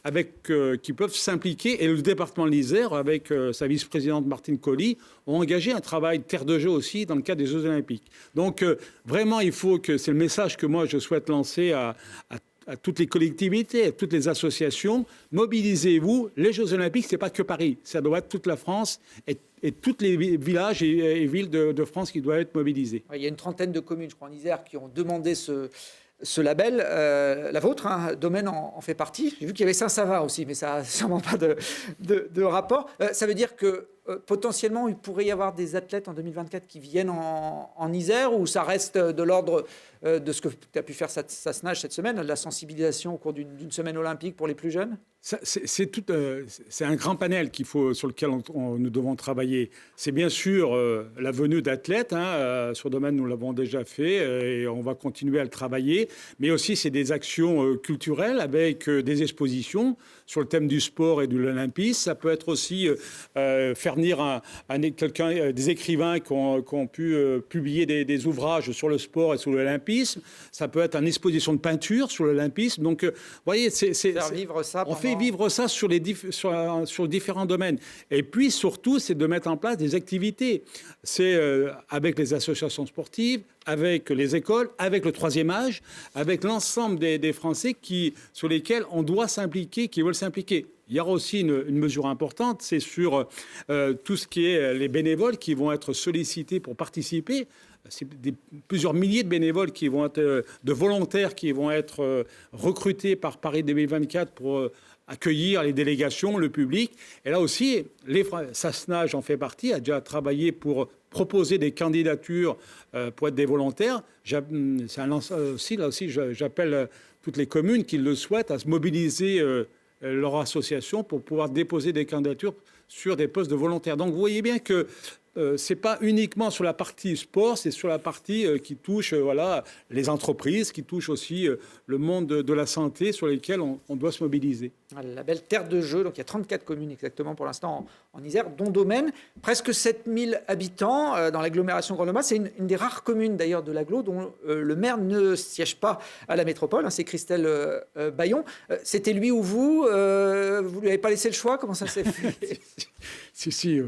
peuvent s'impliquer et le département de l'Isère, avec sa vice-présidente Martine Colly, ont engagé un travail terre de jeu aussi dans le cadre des Jeux Olympiques. Donc vraiment, il faut que... C'est le message que moi je souhaite lancer à toutes les collectivités, à toutes les associations, mobilisez-vous. Les Jeux Olympiques, ce n'est pas que Paris, ça doit être toute la France et tous les villages et villes de France qui doivent être mobilisés. Il y a une trentaine de communes, je crois, en Isère, qui ont demandé ce label. La vôtre, Domaine, en fait partie. J'ai vu qu'il y avait Saint-Savin aussi, mais ça n'a sûrement pas de rapport. Ça veut dire que potentiellement, il pourrait y avoir des athlètes en 2024 qui viennent en Isère, ou ça reste de l'ordre de ce que tu as pu faire Sassenage cette semaine, de la sensibilisation au cours d'une semaine olympique pour les plus jeunes? C'est un grand panel sur lequel nous devons travailler. C'est bien sûr la venue d'athlètes. Sur Domaine, nous l'avons déjà fait et on va continuer à le travailler. Mais aussi, c'est des actions culturelles avec des expositions sur le thème du sport et de l'olympisme. Ça peut être aussi faire venir des écrivains qui ont pu publier des ouvrages sur le sport et sur l'olympisme. Ça peut être une exposition de peinture sur l'olympisme. Donc, vous voyez, faire vivre ça. On fait vivre ça sur différents domaines. Et puis, surtout, c'est de mettre en place des activités. C'est avec les associations sportives, avec les écoles, avec le troisième âge, avec l'ensemble des Français sur lesquels on doit s'impliquer, qui veulent s'impliquer. Il y aura aussi une mesure importante, c'est sur tout ce qui est les bénévoles qui vont être sollicités pour participer. C'est plusieurs milliers de bénévoles de volontaires qui vont être recrutés par Paris 2024 pour accueillir les délégations, le public. Et là aussi, Sassenage en fait partie, a déjà travaillé pour proposer des candidatures pour être des volontaires. Là aussi, j'appelle toutes les communes qui le souhaitent à se mobiliser leur association pour pouvoir déposer des candidatures sur des postes de volontaires. Donc vous voyez bien que ce n'est pas uniquement sur la partie sport, c'est sur la partie qui touche les entreprises, qui touche aussi le monde de la santé sur lesquelles on doit se mobiliser. La belle terre de jeu. Donc il y a 34 communes exactement pour l'instant en Isère, dont Domaine. Presque 7000 habitants dans l'agglomération grenobloise. C'est une des rares communes d'ailleurs de l'agglo dont le maire ne siège pas à la métropole. C'est Christelle Bayon. C'était lui ou vous? Vous ne lui avez pas laissé le choix? Comment ça s'est fait? Si.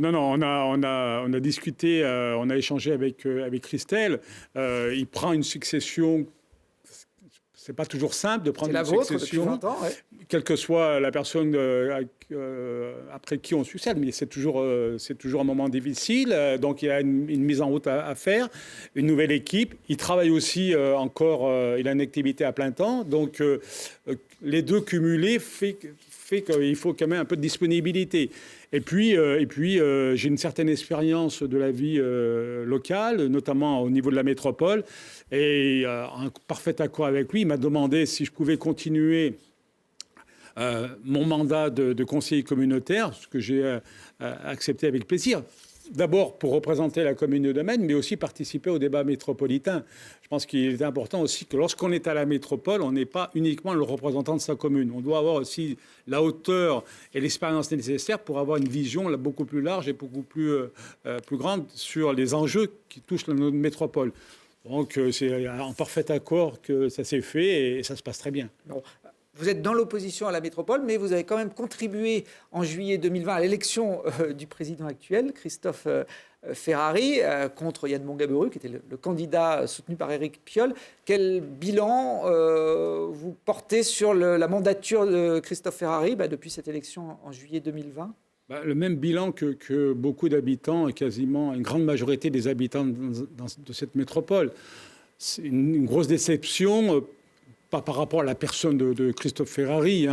Non, on a discuté, on a échangé avec Christelle. Il prend une succession. C'est pas toujours simple de prendre une succession, depuis 20 ans, ouais. Quelle que soit la personne après qui on succède, mais c'est toujours un moment difficile. Donc il y a une mise en route à faire, une nouvelle équipe. Il travaille aussi encore, il a une activité à plein temps. Donc les deux cumulés fait qu'il faut quand même un peu de disponibilité. Et puis j'ai une certaine expérience de la vie locale, notamment au niveau de la métropole. Et en parfait accord avec lui, il m'a demandé si je pouvais continuer mon mandat de conseiller communautaire, ce que j'ai accepté avec plaisir. D'abord pour représenter la commune de Domaine, mais aussi participer au débat métropolitain. Je pense qu'il est important aussi que lorsqu'on est à la métropole, on n'est pas uniquement le représentant de sa commune. On doit avoir aussi la hauteur et l'expérience nécessaire pour avoir une vision beaucoup plus large et beaucoup plus grande sur les enjeux qui touchent notre métropole. Donc c'est en parfait accord que ça s'est fait et ça se passe très bien. Bon. Vous êtes dans l'opposition à la métropole, mais vous avez quand même contribué en juillet 2020 à l'élection du président actuel, Christophe Ferrari, contre Yann Bongaberru, qui était le candidat soutenu par Éric Piolle. Quel bilan vous portez sur la mandature de Christophe Ferrari depuis cette élection en juillet 2020 ? Le même bilan que beaucoup d'habitants, et quasiment une grande majorité des habitants de cette métropole. C'est une grosse déception. Pas par rapport à la personne de Christophe Ferrari,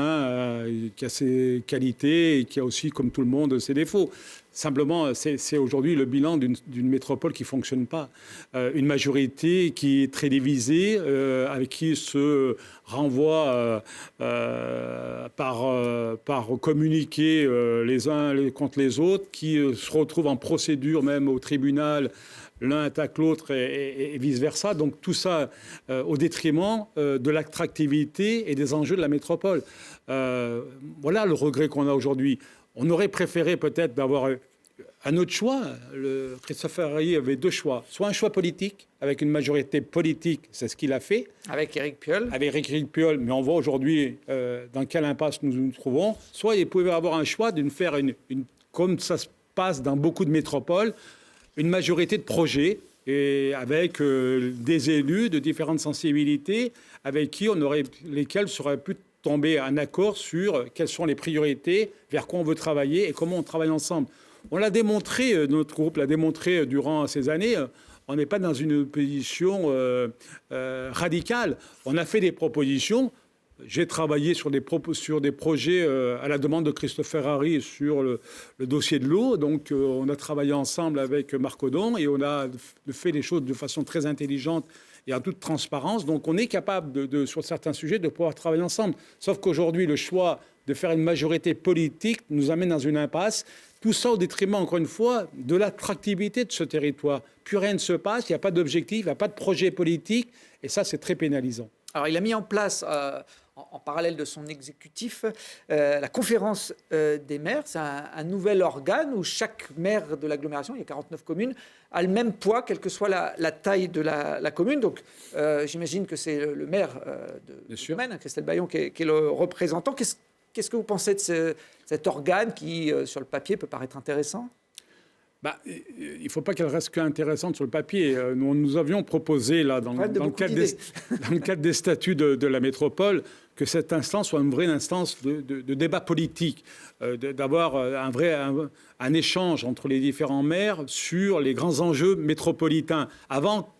qui a ses qualités et qui a aussi, comme tout le monde, ses défauts. Simplement, c'est aujourd'hui le bilan d'une métropole qui ne fonctionne pas. Une majorité qui est très divisée, avec qui se renvoie par communiquer les uns contre les autres, qui se retrouvent en procédure même au tribunal. L'un attaque l'autre et vice-versa. Donc tout ça au détriment de l'attractivité et des enjeux de la métropole. Voilà le regret qu'on a aujourd'hui. On aurait préféré peut-être d'avoir un autre choix. Christophe Ferrari avait deux choix. Soit un choix politique, avec une majorité politique, c'est ce qu'il a fait. Avec Éric Piolle. Avec Éric Piolle, mais on voit aujourd'hui dans quelle impasse nous nous trouvons. Soit il pouvait avoir un choix de faire comme ça se passe dans beaucoup de métropoles, une majorité de projets et avec des élus de différentes sensibilités avec qui lesquels seraient pu tomber un accord sur quelles sont les priorités, vers quoi on veut travailler et comment on travaille ensemble. On l'a démontré, notre groupe l'a démontré durant ces années. On n'est pas dans une position radicale. On a fait des propositions. J'ai travaillé sur des projets à la demande de Christophe Ferrari sur le dossier de l'eau. Donc, on a travaillé ensemble avec Marc Audon et on a fait les choses de façon très intelligente et en toute transparence. Donc, on est capable, sur certains sujets, de pouvoir travailler ensemble. Sauf qu'aujourd'hui, le choix de faire une majorité politique nous amène dans une impasse. Tout ça au détriment, encore une fois, de l'attractivité de ce territoire. Plus rien ne se passe, il n'y a pas d'objectif, il n'y a pas de projet politique. Et ça, c'est très pénalisant. Alors, il a mis en place, en parallèle de son exécutif, la conférence des maires. C'est un nouvel organe où chaque maire de l'agglomération, il y a 49 communes, a le même poids, quelle que soit la taille de la commune. Donc, j'imagine que c'est le maire de Domaine, Christelle Bayon, qui est le représentant. Qu'est-ce que vous pensez de cet organe qui, sur le papier, peut paraître intéressant ? Il ne faut pas qu'elle reste qu'intéressante sur le papier. Nous avions proposé, là, dans le cadre des statuts de la métropole, que cette instance soit une vraie instance de débat politique, d'avoir un échange entre les différents maires sur les grands enjeux métropolitains, avant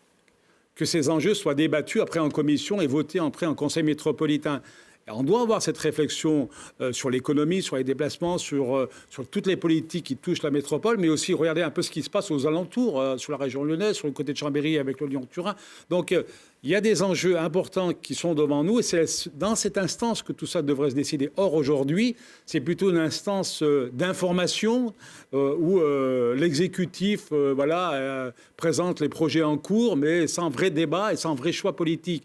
que ces enjeux soient débattus après en commission et votés après en conseil métropolitain. On doit avoir cette réflexion sur l'économie, sur les déplacements, sur toutes les politiques qui touchent la métropole, mais aussi regarder un peu ce qui se passe aux alentours, sur la région lyonnaise, sur le côté de Chambéry avec le Lyon-Turin. Donc, il y a des enjeux importants qui sont devant nous et c'est dans cette instance que tout ça devrait se décider. Or, aujourd'hui, c'est plutôt une instance d'information où l'exécutif présente les projets en cours, mais sans vrai débat et sans vrai choix politique.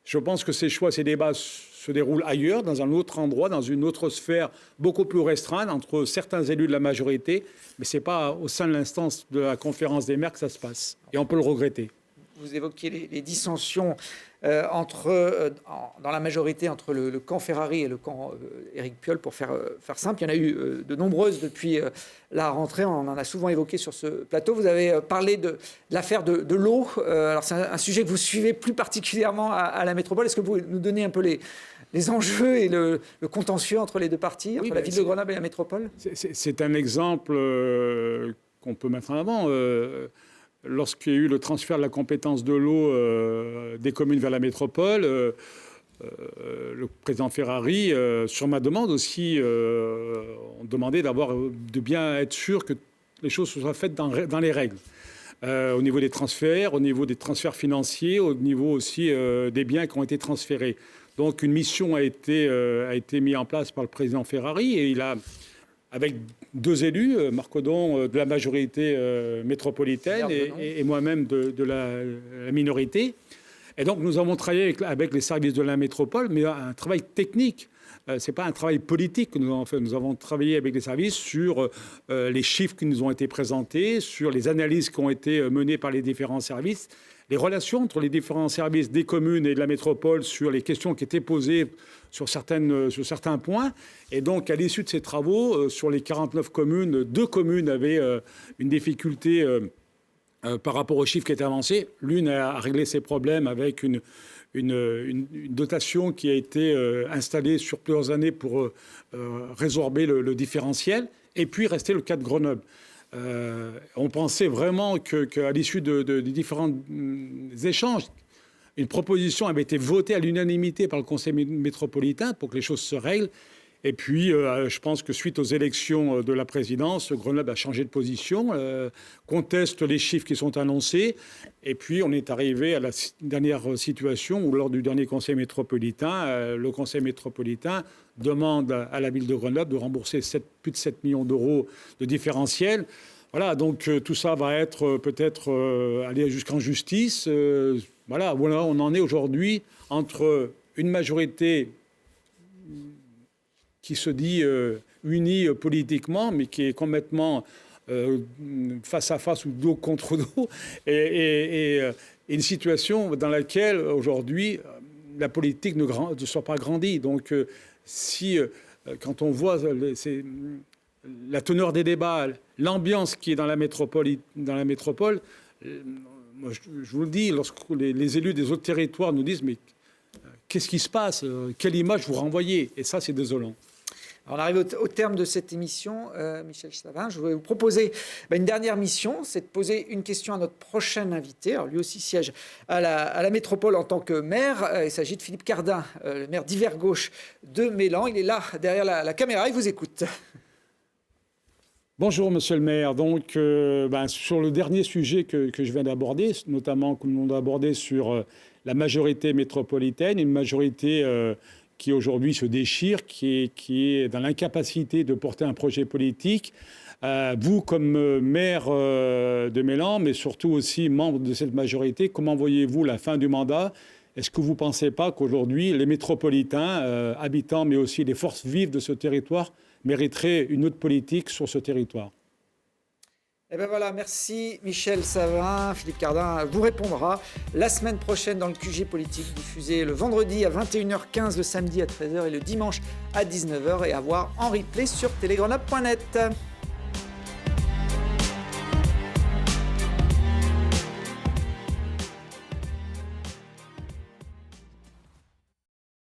Je pense que ces choix, ces débats se déroulent ailleurs, dans un autre endroit, dans une autre sphère beaucoup plus restreinte entre certains élus de la majorité, mais ce n'est pas au sein de l'instance de la conférence des maires que ça se passe. Et on peut le regretter. Vous évoquiez les dissensions dans la majorité entre le camp Ferrari et le camp Éric Piolle, pour faire simple. Il y en a eu de nombreuses depuis la rentrée. On en a souvent évoqué sur ce plateau. Vous avez parlé de l'affaire de l'eau. Alors c'est un sujet que vous suivez plus particulièrement à la métropole. Est-ce que vous pouvez nous donner un peu les enjeux et le contentieux entre les deux parties, entre la ville de Grenoble et la métropole? C'est un exemple qu'on peut mettre en avant. Lorsqu'il y a eu le transfert de la compétence de l'eau des communes vers la métropole, le président Ferrari, sur ma demande aussi, on demandait de bien être sûr que les choses soient faites dans les règles. Au niveau des transferts financiers, au niveau aussi des biens qui ont été transférés. Donc une mission a été mise en place par le président Ferrari et il a, avec deux élus, Marc Audon de la majorité métropolitaine et moi-même de la minorité. Et donc nous avons travaillé avec les services de la métropole, mais un travail technique. Ce n'est pas un travail politique que nous avons fait. Nous avons travaillé avec les services sur les chiffres qui nous ont été présentés, sur les analyses qui ont été menées par les différents services, les relations entre les différents services des communes et de la métropole sur les questions qui étaient posées sur certains points. Et donc, à l'issue de ces travaux, sur les 49 communes, 2 communes avaient une difficulté par rapport aux chiffres qui étaient avancés. L'une a réglé ses problèmes avec une dotation qui a été installée sur plusieurs années pour résorber le différentiel. Et puis, restait le cas de Grenoble. On pensait vraiment qu'à l'issue des différents échanges, une proposition avait été votée à l'unanimité par le Conseil métropolitain pour que les choses se règlent. Et puis, je pense que suite aux élections de la présidence, Grenoble a changé de position, conteste les chiffres qui sont annoncés. Et puis, on est arrivé à la dernière situation où, lors du dernier Conseil métropolitain, le Conseil métropolitain demande à la ville de Grenoble de rembourser plus de 7 millions d'euros de différentiel. Voilà, donc tout ça va être peut-être aller jusqu'en justice. Voilà, on en est aujourd'hui entre une majorité qui se dit unie politiquement, mais qui est complètement face à face ou dos contre dos, et une situation dans laquelle aujourd'hui la politique ne soit pas grandie. Donc quand on voit la teneur des débats, l'ambiance qui est dans la métropole, moi, je vous le dis, lorsque les élus des autres territoires nous disent « mais qu'est-ce qui se passe? Quelle image vous renvoyez ?» Et ça, c'est désolant. Alors on arrive au terme de cette émission. Michel Savin, je vais vous proposer une dernière mission, c'est de poser une question à notre prochain invité. Alors, lui aussi siège à la métropole en tant que maire. Il s'agit de Philippe Cardin, le maire d'Hiver Gauche de Mélan. Il est là, derrière la caméra, il vous écoute. Bonjour, monsieur le maire. Donc, sur le dernier sujet que je viens d'aborder, notamment que nous avons abordé sur la majorité métropolitaine, une majorité qui aujourd'hui se déchire, qui est dans l'incapacité de porter un projet politique. Vous, comme maire de Mélan, mais surtout aussi membre de cette majorité, comment voyez-vous la fin du mandat? Est-ce que vous ne pensez pas qu'aujourd'hui, les métropolitains, habitants, mais aussi les forces vives de ce territoire, mériteraient une autre politique sur ce territoire? Eh bien voilà, merci Michel Savin. Philippe Cardin vous répondra la semaine prochaine dans le QG Politique, diffusé le vendredi à 21h15, le samedi à 13h et le dimanche à 19h, et à voir en replay sur telegrenable.net.